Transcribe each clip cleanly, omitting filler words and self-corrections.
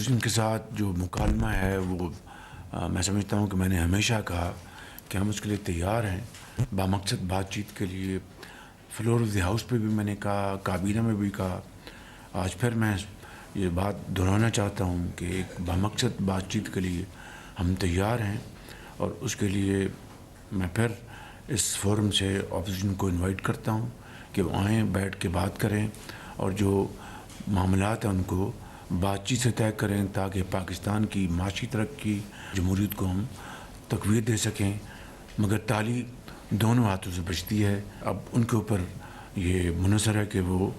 Opposition کے ساتھ جو مکالمہ ہے وہ میں سمجھتا ہوں کہ میں نے ہمیشہ کہا کہ ہم اس کے لیے تیار ہیں بامقصد بات چیت کے لیے. فلور آف دی ہاؤس پہ بھی میں نے کہا, کابینہ میں بھی کہا. آج پھر میں یہ بات دہرانا چاہتا ہوں کہ ایک بامقصد بات چیت کے لیے ہم تیار ہیں, اور اس کے لیے میں پھر اس فورم سے اپوزیشن کو انوائٹ کرتا ہوں کہ وہ آئیں, بیٹھ کے بات کریں, اور جو معاملات ہیں ان کو بات چیت سے طے کریں تاکہ پاکستان کی معاشی ترقی, جمہوریت کو ہم تقویت دے سکیں. مگر تالی دونوں ہاتھوں سے بجتی ہے. اب ان کے اوپر یہ منحصر ہے کہ وہ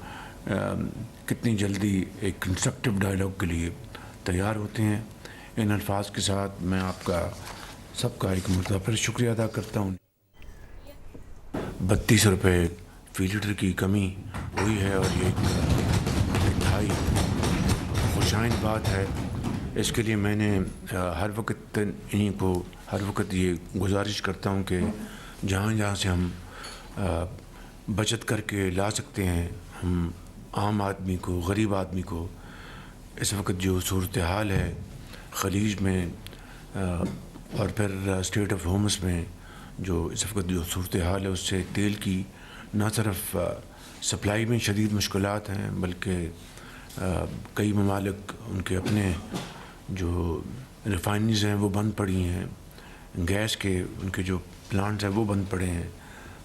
کتنی جلدی ایک کنسٹرکٹیو ڈائلاگ کے لیے تیار ہوتے ہیں. ان الفاظ کے ساتھ میں آپ کا سب کا ایک مرتبہ پھر شکریہ ادا کرتا ہوں. 32 روپے فی لیٹر کی کمی ہوئی ہے, اور یہ انتہائی خوشائن بات ہے. اس کے لیے میں نے ہر وقت انہیں کو ہر وقت یہ گزارش کرتا ہوں کہ جہاں جہاں سے ہم بچت کر کے لا سکتے ہیں, ہم عام آدمی کو, غریب آدمی کو, اس وقت جو صورتحال ہے خلیج میں اور پھر اسٹیٹ آف ہومس میں جو اس وقت جو صورتحال ہے, اس سے تیل کی نہ صرف سپلائی میں شدید مشکلات ہیں بلکہ کئی ممالک ان کے اپنے جو ریفائنریز ہیں وہ بند پڑی ہیں, گیس کے ان کے جو پلانٹس ہیں وہ بند پڑے ہیں.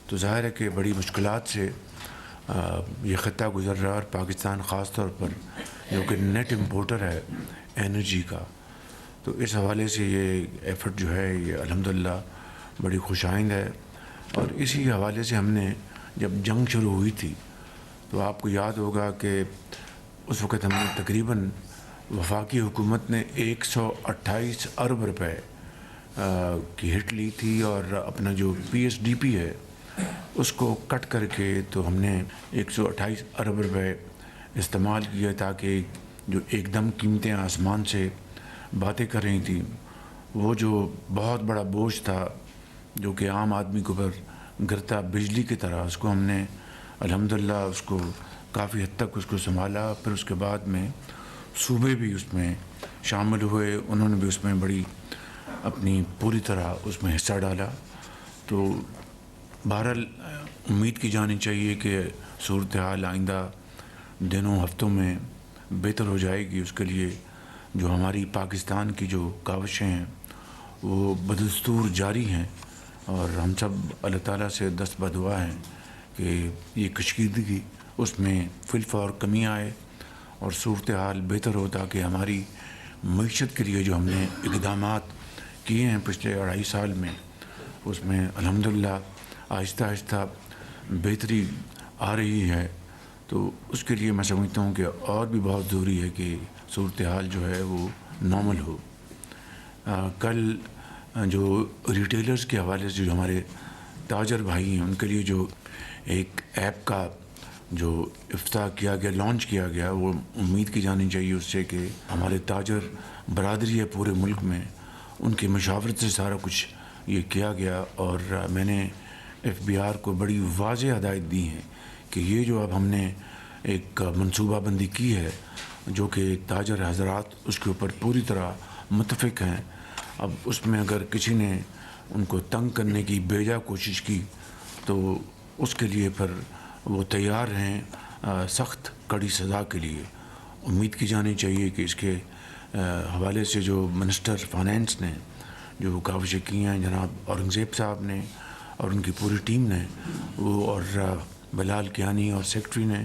تو ظاہر ہے کہ بڑی مشکلات سے یہ خطہ گزر رہا ہے, اور پاکستان خاص طور پر جو کہ نیٹ امپورٹر ہے انرجی کا. تو اس حوالے سے یہ ایفرٹ جو ہے یہ الحمدللہ بڑی خوشائند ہے. اور اسی حوالے سے ہم نے جب جنگ شروع ہوئی تھی تو آپ کو یاد ہوگا کہ اس وقت ہم نے تقریباً وفاقی حکومت نے 128 ارب روپے کی ہٹ لی تھی, اور اپنا جو پی ایس ڈی پی ہے اس کو کٹ کر کے تو ہم نے 128 ارب روپے استعمال کیا تاکہ جو ایک دم قیمتیں آسمان سے باتیں کر رہی تھیں, وہ جو بہت بڑا بوجھ تھا جو کہ عام آدمی کے اوپر گرتا بجلی کی طرح, اس کو ہم نے الحمدللہ اس کو کافی حد تک اس کو سنبھالا. پھر اس کے بعد میں صوبے بھی اس میں شامل ہوئے, انہوں نے بھی اس میں بڑی اپنی پوری طرح اس میں حصہ ڈالا. تو بہرحال امید کی جانی چاہیے کہ صورتحال آئندہ دنوں ہفتوں میں بہتر ہو جائے گی. اس کے لیے جو ہماری پاکستان کی جو کاوشیں ہیں وہ بدستور جاری ہیں, اور ہم سب اللہ تعالیٰ سے دست بدعا ہیں کہ یہ کشیدگی اس میں فی الفور کمی آئے اور صورتحال بہتر ہو, تاکہ ہماری معیشت کے لیے جو ہم نے اقدامات کیے ہیں پچھلے 2.5 سال میں اس میں الحمدللہ آہستہ آہستہ بہتری آ رہی ہے. تو اس کے لیے میں سمجھتا ہوں کہ اور بھی بہت ضروری ہے کہ صورتحال جو ہے وہ نارمل ہو. کل جو ریٹیلرز کے حوالے سے جو ہمارے تاجر بھائی ہیں ان کے لیے جو ایک ایپ کا جو افتتاح کیا گیا, لانچ کیا گیا, وہ امید کی جانی چاہیے اس سے کہ ہمارے تاجر برادری ہے پورے ملک میں, ان کی مشاورت سے سارا کچھ یہ کیا گیا. اور میں نے ایف بی آر کو بڑی واضح ہدایت دی ہیں کہ یہ جو اب ہم نے ایک منصوبہ بندی کی ہے جو کہ تاجر حضرات اس کے اوپر پوری طرح متفق ہیں, اب اس میں اگر کسی نے ان کو تنگ کرنے کی بیجا کوشش کی تو اس کے لیے پھر وہ تیار ہیں سخت کڑی سزا کے لیے. امید کی جانی چاہیے کہ اس کے حوالے سے جو منسٹر فائنینس نے جو کاوشیں کی ہیں جناب اورنگزیب صاحب نے اور ان کی پوری ٹیم نے, وہ اور بلال کیانی اور سیکٹری نے,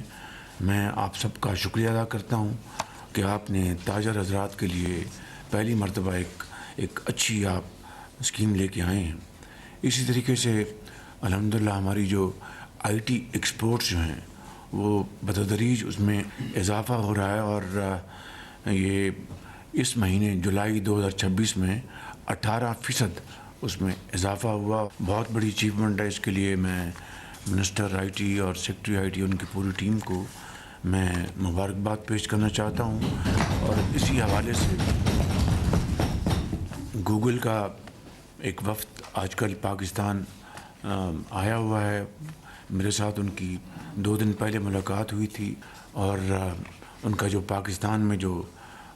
میں آپ سب کا شکریہ ادا کرتا ہوں کہ آپ نے تاجر حضرات کے لیے پہلی مرتبہ ایک اچھی آپ اسکیم لے کے آئے ہیں. اسی طریقے سے الحمدللہ ہماری جو آئی ٹی ایکسپورٹس جو ہیں وہ بتدریج اس میں اضافہ ہو رہا ہے, اور یہ اس مہینے جولائی 2026 میں 18% اس میں اضافہ ہوا. بہت بڑی اچیومنٹ ہے. اس کے لیے میں منسٹر آئی ٹی اور سیکٹری آئی ٹی ان کی پوری ٹیم کو میں مبارکباد پیش کرنا چاہتا ہوں. اور اسی حوالے سے گوگل کا ایک وفد آج کل پاکستان آیا ہوا ہے. میرے ساتھ ان کی 2 دن پہلے ملاقات ہوئی تھی, اور ان کا جو پاکستان میں جو